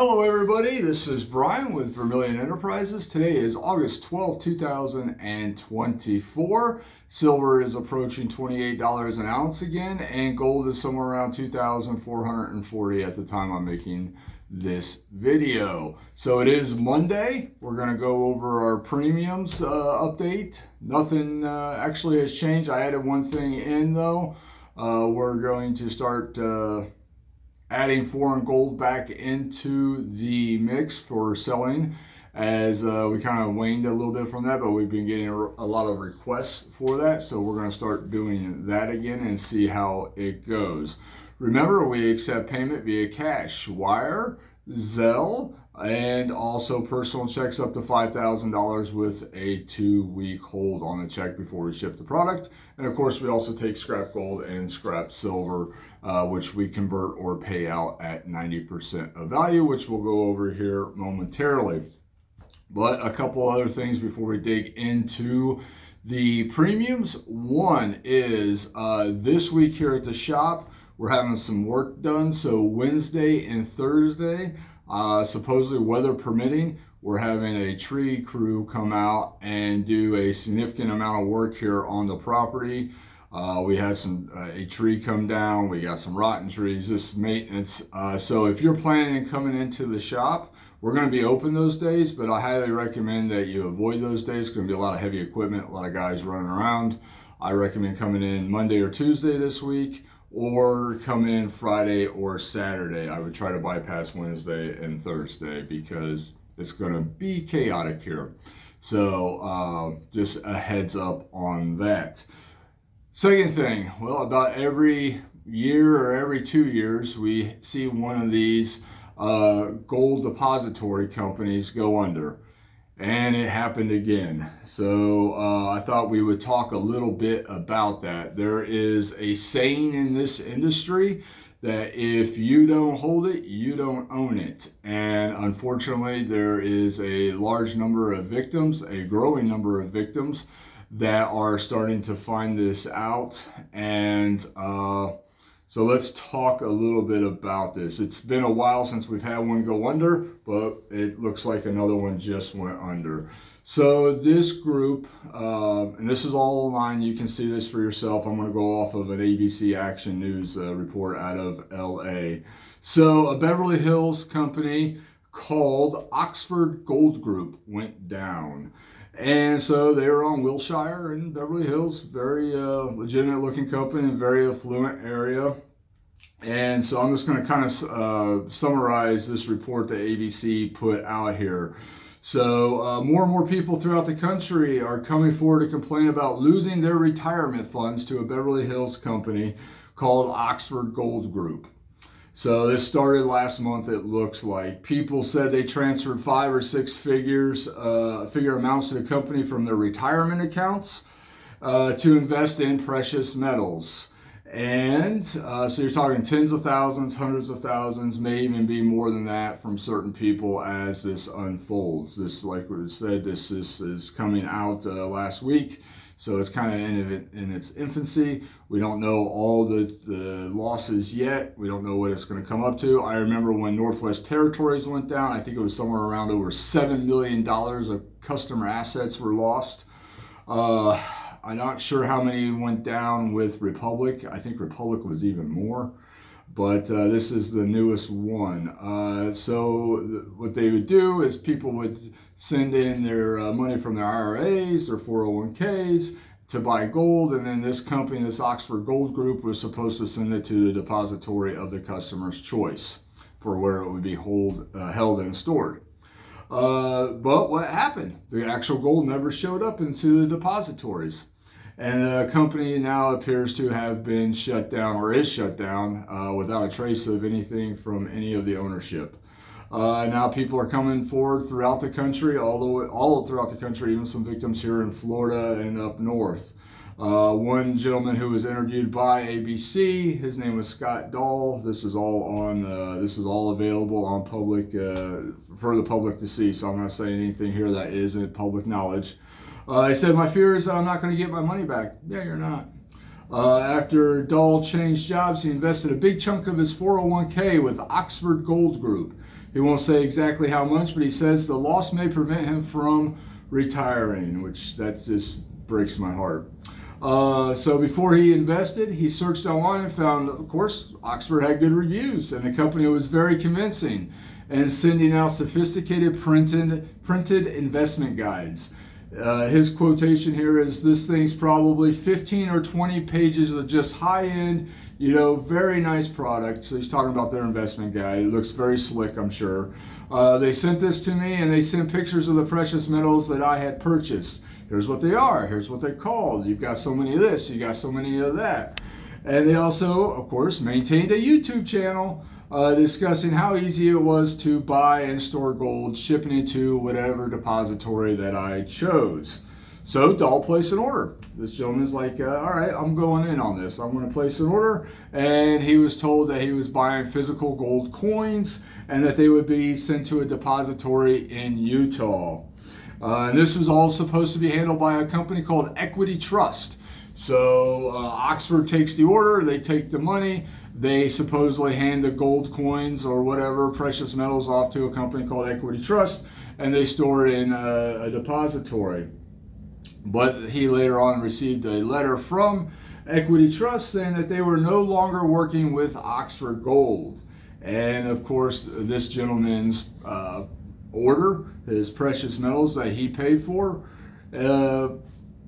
Hello everybody, this is Brian with Vermillion Enterprises. Today is August 12th, 2024. Silver is approaching $28 an ounce again, and gold is somewhere around 2,440 at the time I'm making this video. So it is Monday. We're going to go over our premiums update. Nothing actually has changed. I added one thing in though. We're going to start adding foreign gold back into the mix for selling as we kind of waned a little bit from that, but we've been getting a lot of requests for that, so we're going to start doing that again and see how it goes. Remember, we accept payment via cash, wire, Zelle, and also personal checks up to $5,000 with a 2-week hold on the check before we ship the product. And of course, we also take scrap gold and scrap silver, which we convert or pay out at 90% of value, which we'll go over here momentarily. But a couple other things before we dig into the premiums. One is this week here at the shop, we're having some work done. So Wednesday and Thursday, supposedly weather permitting, we're having a tree crew come out and do a significant amount of work here on the property. We had a tree come down, we got some rotten trees, this maintenance. So if you're planning on coming into the shop, we're going to be open those days, but I highly recommend that you avoid those days. It's going to be a lot of heavy equipment, a lot of guys running around. I recommend coming in Monday or Tuesday this week, or come in Friday or Saturday. I would try to bypass Wednesday and Thursday because it's going to be chaotic here. So just a heads up on that. Second thing, well, about every year or every 2 years, we see one of these gold depository companies go under. And it happened again. So I thought we would talk a little bit about that. There is a saying in this industry that if you don't hold it, you don't own it. And unfortunately, there is a large number of victims, a growing number of victims that are starting to find this out. And so let's talk a little bit about this. It's been a while since we've had one go under, but it looks like another one just went under. So this group, and this is all online, you can see this for yourself. I'm going to go off of an ABC Action News report out of LA. So a Beverly Hills company called Oxford Gold Group went down. And so they were on Wilshire in Beverly Hills, very legitimate looking company in a very affluent area. And so I'm just going to kind of summarize this report that ABC put out here. So more and more people throughout the country are coming forward to complain about losing their retirement funds to a Beverly Hills company called Oxford Gold Group. So this started last month, it looks like. People said they transferred 5 or 6 figure amounts to the company from their retirement accounts to invest in precious metals. And so you're talking tens of thousands, hundreds of thousands, may even be more than that from certain people as this unfolds. This, like we said, this is coming out last week. So it's kind of in its infancy. We don't know all the losses yet. We don't know what it's going to come up to. I remember when Northwest Territories went down, I think it was somewhere around over $7 million of customer assets were lost. I'm not sure how many went down with Republic. I think Republic was even more. But this is the newest one. So what they would do is people would send in their money from their IRAs or 401ks to buy gold, and then this company, this Oxford Gold Group, was supposed to send it to the depository of the customer's choice for where it would be held and stored. But what happened? The actual gold never showed up into the depositories. And the company now appears to have been shut down, or is shut down, without a trace of anything from any of the ownership. Now people are coming forward throughout the country, all throughout the country, even some victims here in Florida and up north. One gentleman who was interviewed by ABC, his name was Scott Dahl. This is all available on public for the public to see. So I'm not saying anything here that isn't public knowledge. He said, "My fear is that I'm not going to get my money back." Yeah, you're not. After Dahl changed jobs, he invested a big chunk of his 401k with Oxford Gold Group. He won't say exactly how much, but he says the loss may prevent him from retiring, which that just breaks my heart. So before he invested, he searched online and found, of course, Oxford had good reviews and the company was very convincing and sending out sophisticated printed investment guides. His quotation here is, "This thing's probably 15 or 20 pages of just high-end, very nice product." So he's talking about their investment guide. It looks very slick, I'm sure. They sent this to me and they sent pictures of the precious metals that I had purchased. Here's what they are. Here's what they're called. You've got so many of this. You got so many of that. And they also, of course, maintained a YouTube channel discussing how easy it was to buy and store gold, shipping it to whatever depository that I chose. So Dahl placed an order. This gentleman's like, all right, I'm going in on this. I'm going to place an order. And he was told that he was buying physical gold coins and that they would be sent to a depository in Utah. And this was all supposed to be handled by a company called Equity Trust. So Oxford takes the order, they take the money, they supposedly hand the gold coins or whatever precious metals off to a company called Equity Trust, and they store it in a depository. But he later on received a letter from Equity Trust saying that they were no longer working with Oxford Gold. And of course, this gentleman's order, his precious metals that he paid for,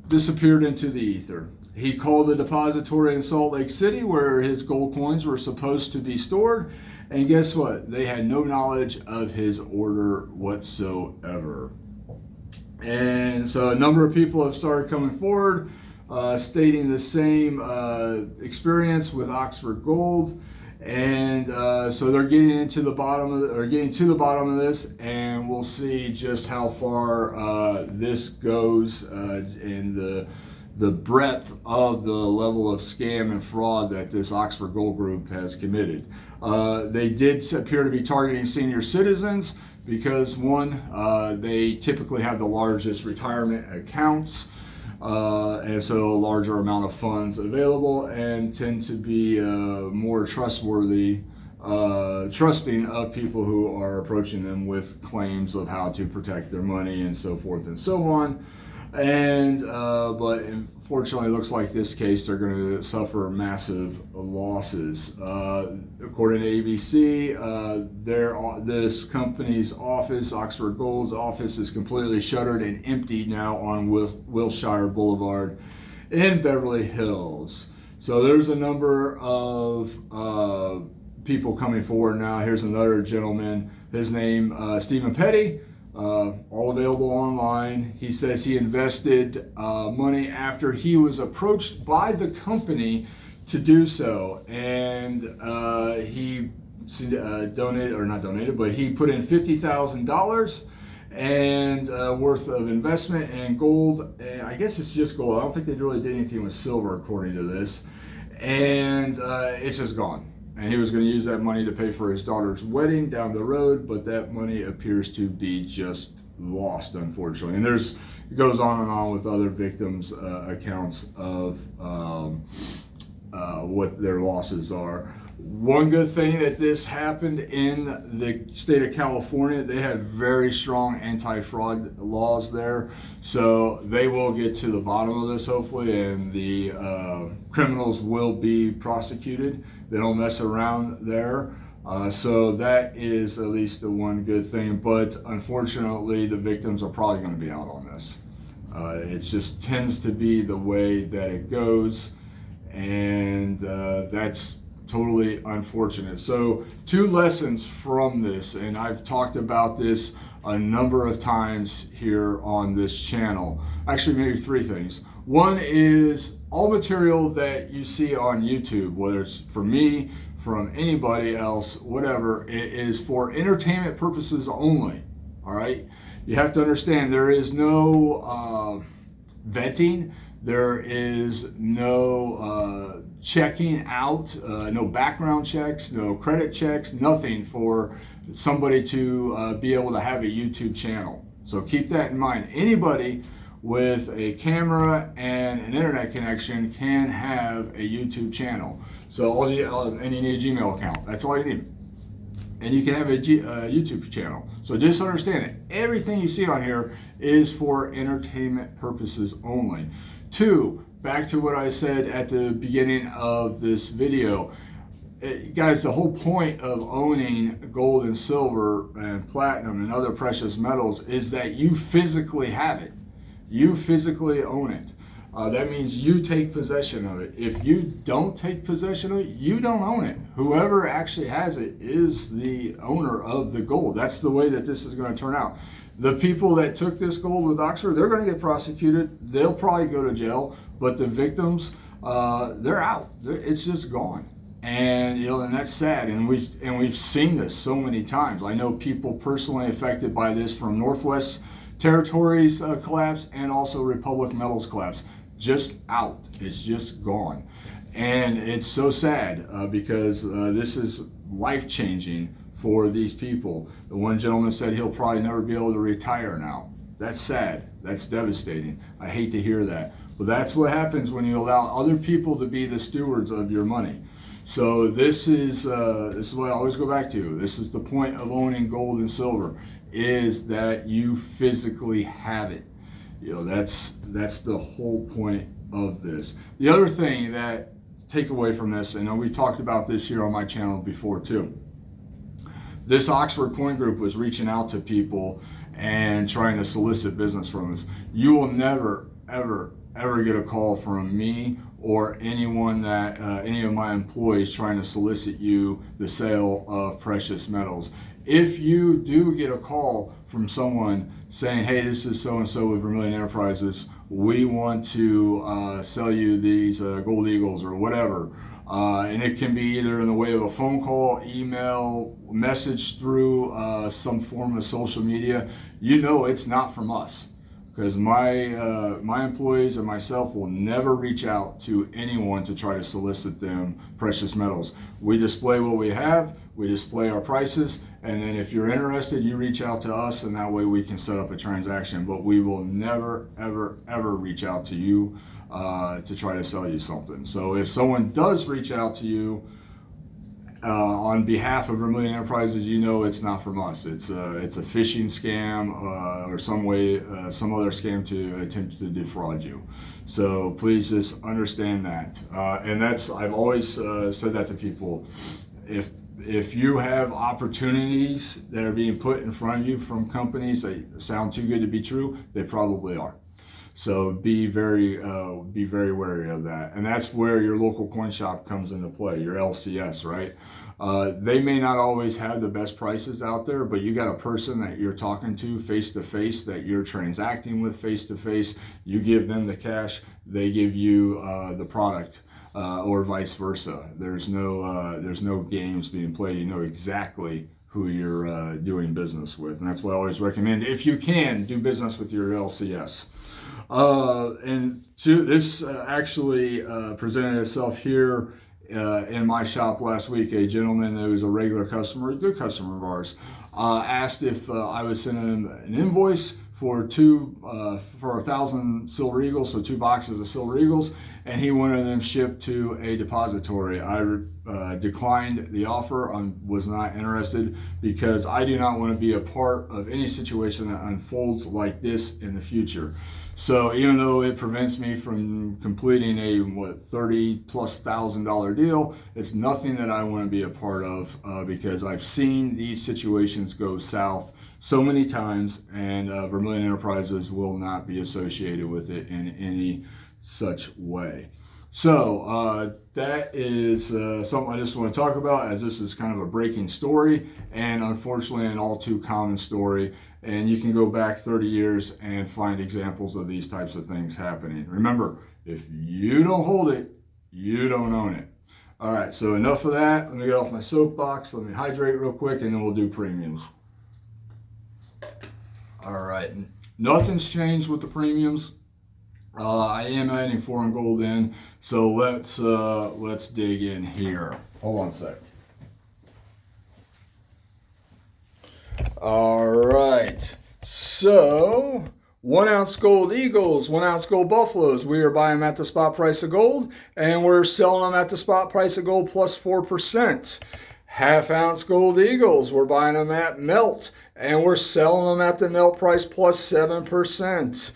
disappeared into the ether. He called the depository in Salt Lake City where his gold coins were supposed to be stored, and guess what? They had no knowledge of his order whatsoever. And so a number of people have started coming forward stating the same experience with Oxford Gold. And so they're getting to the bottom of this, and we'll see just how far this goes in the breadth of the level of scam and fraud that this Oxford Gold Group has committed. They did appear to be targeting senior citizens because, one, they typically have the largest retirement accounts. And so a larger amount of funds available, and tend to be more trusting of people who are approaching them with claims of how to protect their money and so forth and so on. And but unfortunately, it looks like this case they're going to suffer massive losses. According to ABC, this company's office, Oxford Gold's office, is completely shuttered and empty now on Wilshire Boulevard in Beverly Hills. So there's a number of people coming forward now. Here's another gentleman. His name, Stephen Petty. All available online. He says he invested money after he was approached by the company to do so, and he donated, or not donated, but he put in $50,000 and worth of investment in gold. And I guess it's just gold. I don't think they really did anything with silver, according to this, and it's just gone. And he was going to use that money to pay for his daughter's wedding down the road, but that money appears to be just lost, unfortunately. And it goes on and on with other victims' accounts of what their losses are. One good thing that this happened in the state of California, they had very strong anti-fraud laws there. So they will get to the bottom of this, hopefully, and the criminals will be prosecuted. They don't mess around there. So that is at least the one good thing. But unfortunately, the victims are probably going to be out on this. It just tends to be the way that it goes. And that's totally unfortunate. So 2 lessons from this, and I've talked about this a number of times here on this channel. Actually, maybe 3 things. One is all material that you see on YouTube, whether it's from me, from anybody else, whatever, it is for entertainment purposes only. All right? You have to understand there is no vetting. There is no checking out, no background checks, no credit checks, nothing for somebody to be able to have a YouTube channel. So keep that in mind. Anybody with a camera and an internet connection can have a YouTube channel. So and you need a Gmail account. That's all you need. And you can have a YouTube channel. So just understand it. Everything you see on here is for entertainment purposes only. 2, back to what I said at the beginning of this video. Guys, the whole point of owning gold and silver and platinum and other precious metals is that you physically have it. You physically own it. That means you take possession of it. If you don't take possession of it, you don't own it. Whoever actually has it is the owner of the gold. That's the way that this is going to turn out. The people that took this gold with Oxford, they're going to get prosecuted. They'll probably go to jail. But the victims, they're out. It's just gone. And and that's sad. And we've seen this so many times. I know people personally affected by this from Northwest Territories collapse and also Republic Metals collapse. Just out. It's just gone. And it's so sad because this is life-changing for these people. The one gentleman said he'll probably never be able to retire now. That's sad. That's devastating. I hate to hear that. But that's what happens when you allow other people to be the stewards of your money. So this is what I always go back to. This is the point of owning gold and silver, is that you physically have it. That's the whole point of this. The other thing that take away from this, and we talked about this here on my channel before too. This Oxford Coin Group was reaching out to people and trying to solicit business from us. You will never, ever get a call from me or anyone that any of my employees trying to solicit you the sale of precious metals. If you do get a call from someone saying, hey, this is so-and-so with Vermillion Enterprises, we want to sell you these gold eagles or whatever, and it can be either in the way of a phone call, email, message through some form of social media, it's not from us. Because my employees and myself will never reach out to anyone to try to solicit them precious metals. We display what we have, we display our prices, and then if you're interested, you reach out to us, and that way we can set up a transaction. But we will never, ever reach out to you to try to sell you something. So if someone does reach out to you on behalf of Vermillion Enterprises, it's not from us. It's a phishing scam or some other scam to attempt to defraud you. So please just understand that. And I've always said that to people. If you have opportunities that are being put in front of you from companies that sound too good to be true, they probably are. So be very wary of that. And that's where your local coin shop comes into play, your LCS, right? They may not always have the best prices out there, but you got a person that you're talking to face to face, that you're transacting with face to face. You give them the cash, they give you the product, or vice versa. There's no games being played. You know exactly who you're doing business with, and that's what I always recommend. If you can, do business with your LCS. This actually presented itself here in my shop last week. A gentleman that was a regular customer, a good customer of ours, asked if I would send him an invoice for 1,000 silver eagles, so 2 boxes of silver eagles, and he wanted them shipped to a depository. I declined the offer. I was not interested because I do not want to be a part of any situation that unfolds like this in the future. So even though it prevents me from completing a $30,000+ deal, it's nothing that I want to be a part of because I've seen these situations go south so many times, and Vermillion Enterprises will not be associated with it in any such way. So that is something I just want to talk about, as this is kind of a breaking story, and unfortunately an all too common story. And you can go back 30 years and find examples of these types of things happening. Remember, if you don't hold it, you don't own it. All right, so enough of that. Let me get off my soapbox. Let me hydrate real quick, and then we'll do premiums. All right, nothing's changed with the premiums. I am adding foreign gold in, so let's dig in here. Hold on a sec. All right, so 1 ounce gold eagles, 1 ounce gold buffaloes. We are buying them at the spot price of gold, and we're selling them at the spot price of gold plus 4%. Half ounce gold eagles, we're buying them at melt, and we're selling them at the melt price plus 7%.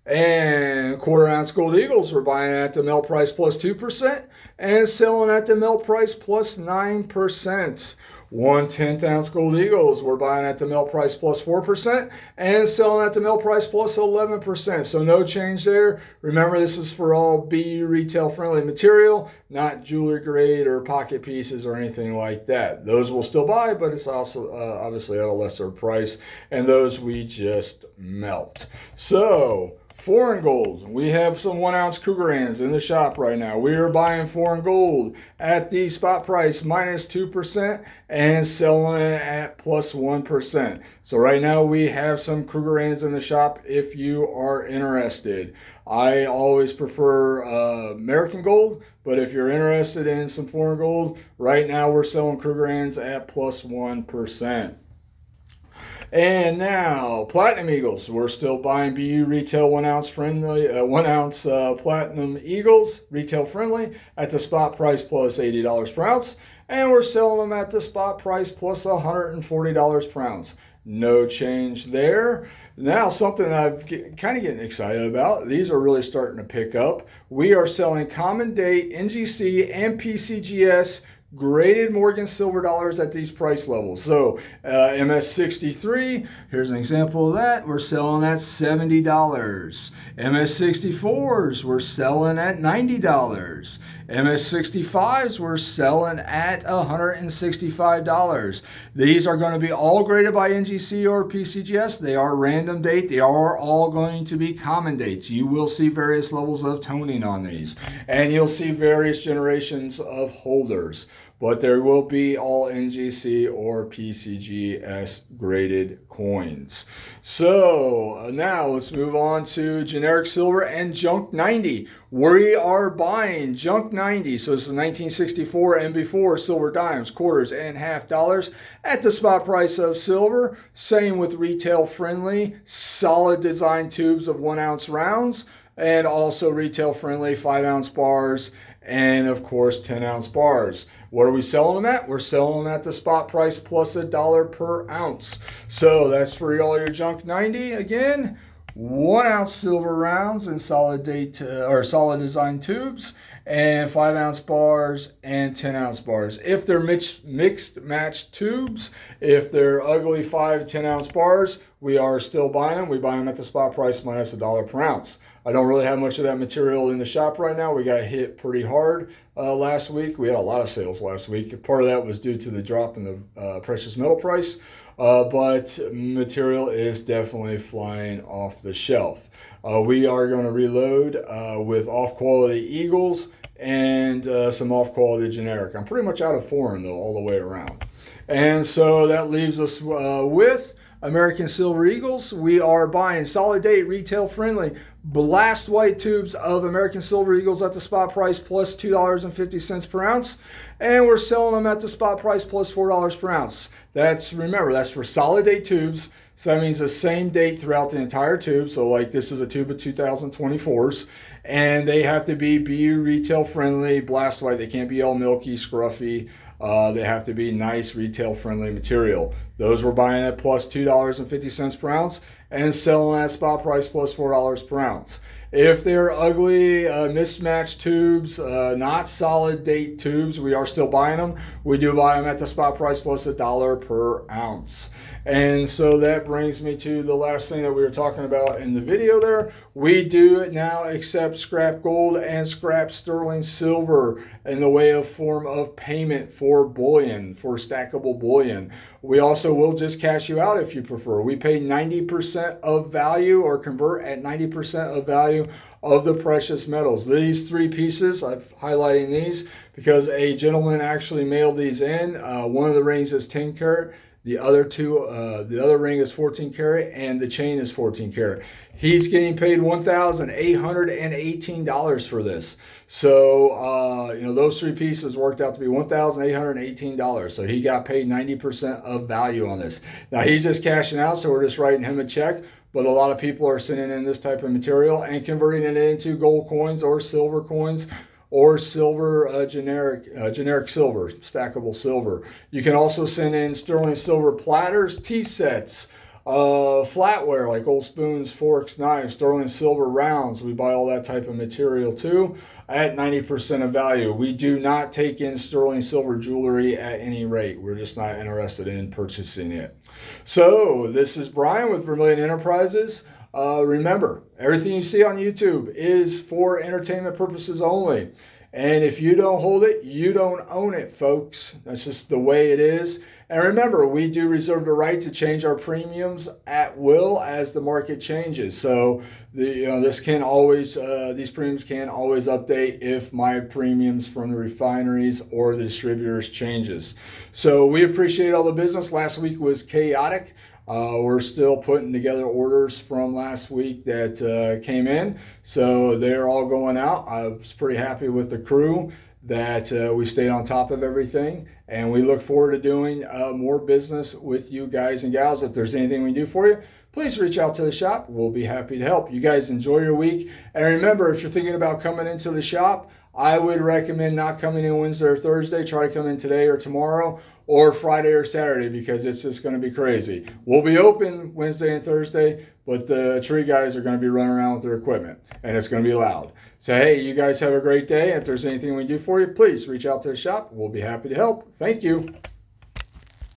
And quarter ounce gold eagles, we're buying at the melt price plus 2% and selling at the melt price plus 9%. 1/10 ounce gold eagles, we're buying at the melt price plus 4% and selling at the melt price plus 11%. So no change there. Remember, this is for all BU retail friendly material, not jewelry grade or pocket pieces or anything like that. Those we'll still buy, but it's also obviously at a lesser price, and those we just melt. So foreign gold, we have some 1 ounce Krugerrands in the shop right now. We are buying foreign gold at the spot price minus 2% and selling it at plus 1%. So right now we have some Krugerrands in the shop if you are interested. I always prefer American gold, but if you're interested in some foreign gold, right now we're selling Krugerrands at plus 1%. And now, Platinum Eagles. We're still buying BU retail 1 ounce friendly, 1 ounce Platinum Eagles, retail friendly, at the spot price plus $80 per ounce. And we're selling them at the spot price plus $140 per ounce. No change there. Now, something I'm kind of getting excited about. These are really starting to pick up. We are selling common date, NGC, and PCGS graded Morgan silver dollars at these price levels. So MS63, here's an example of that. We're selling at $70. MS64s, we're selling at $90. MS65s, we're selling at $165. These are going to be all graded by NGC or PCGS. They are random date. They are all going to be common dates. You will see various levels of toning on these, and you'll see various generations of holders. But there will be all NGC or PCGS graded coins. So now let's move on to generic silver and junk 90. We are buying junk 90, so this is 1964 and before silver dimes, quarters, and half dollars at the spot price of silver. Same with retail friendly, solid design tubes of 1 ounce rounds, and also retail friendly 5 ounce bars, and of course 10 ounce bars. What are we selling them at? We're selling them at the spot price plus $1 per ounce. So that's for all your junk 90. Again, 1 ounce silver rounds in solid date or solid design tubes, and 5 ounce bars and 10 ounce bars. If they're mixed match tubes, if they're ugly 5 10 ounce bars, we are still buying them. We buy them at the spot price minus $1 per ounce. I don't really have much of that material in the shop right now. We got hit pretty hard last week. We had a lot of sales last week. Part of that was due to the drop in the precious metal price, but material is definitely flying off the shelf. We are going to reload with off-quality Eagles and some off-quality generic. I'm pretty much out of foreign, though, all the way around. And so that leaves us with American Silver Eagles. We are buying solid date, retail friendly, blast white tubes of American Silver Eagles at the spot price plus $2.50 per ounce. And we're selling them at the spot price plus $4 per ounce. Remember, that's for solid date tubes. So that means the same date throughout the entire tube. So like this is a tube of 2024s, and they have to be BU retail friendly, blast white. They can't be all milky, scruffy. They have to be nice retail friendly material. Those we're buying at plus $2.50 per ounce and selling at spot price plus $4 per ounce. If they're ugly, mismatched tubes, not solid date tubes, we are still buying them. We do buy them at the spot price plus $1 per ounce. And so that brings me to the last thing that we were talking about in the video there. We do now accept scrap gold and scrap sterling silver in the way of form of payment for bullion, for stackable bullion. We also will just cash you out if you prefer. We pay 90% of value or convert at 90% of value of the precious metals. These three pieces, I'm highlighting these because a gentleman actually mailed these in. One of the rings is 10 karat. The other ring is 14 karat, and the chain is 14 karat. He's getting paid $1,818 for this. So, those three pieces worked out to be $1,818. So he got paid 90% of value on this. Now he's just cashing out, so we're just writing him a check but a lot of people are sending in this type of material and converting it into gold coins or silver coins, or silver, generic silver, stackable silver. You can also send in sterling silver platters, tea sets, flatware like old spoons, forks, knives, sterling silver rounds. We buy all that type of material too at 90% of value. We do not take in sterling silver jewelry at any rate. We're just not interested in purchasing it. So this is Brian with Vermillion Enterprises. Remember, everything you see on YouTube is for entertainment purposes only. And if you don't hold it, you don't own it, folks. That's just the way it is. And remember, we do reserve the right to change our premiums at will as the market changes. So these premiums can always update if my premiums from the refineries or the distributors changes. So we appreciate all the business. Last week was chaotic. We're still putting together orders from last week that came in, so they're all going out. I was pretty happy with the crew that we stayed on top of everything, and we look forward to doing more business with you guys and gals. If there's anything we can do for you, please reach out to the shop. We'll be happy to help. You guys enjoy your week, and remember, if you're thinking about coming into the shop, I would recommend not coming in Wednesday or Thursday. Try to come in today or tomorrow, or Friday or Saturday, because it's just going to be crazy. We'll be open Wednesday and Thursday, but the tree guys are going to be running around with their equipment, and it's going to be loud. So, hey, you guys have a great day. If there's anything we can do for you, please reach out to the shop. We'll be happy to help. Thank you.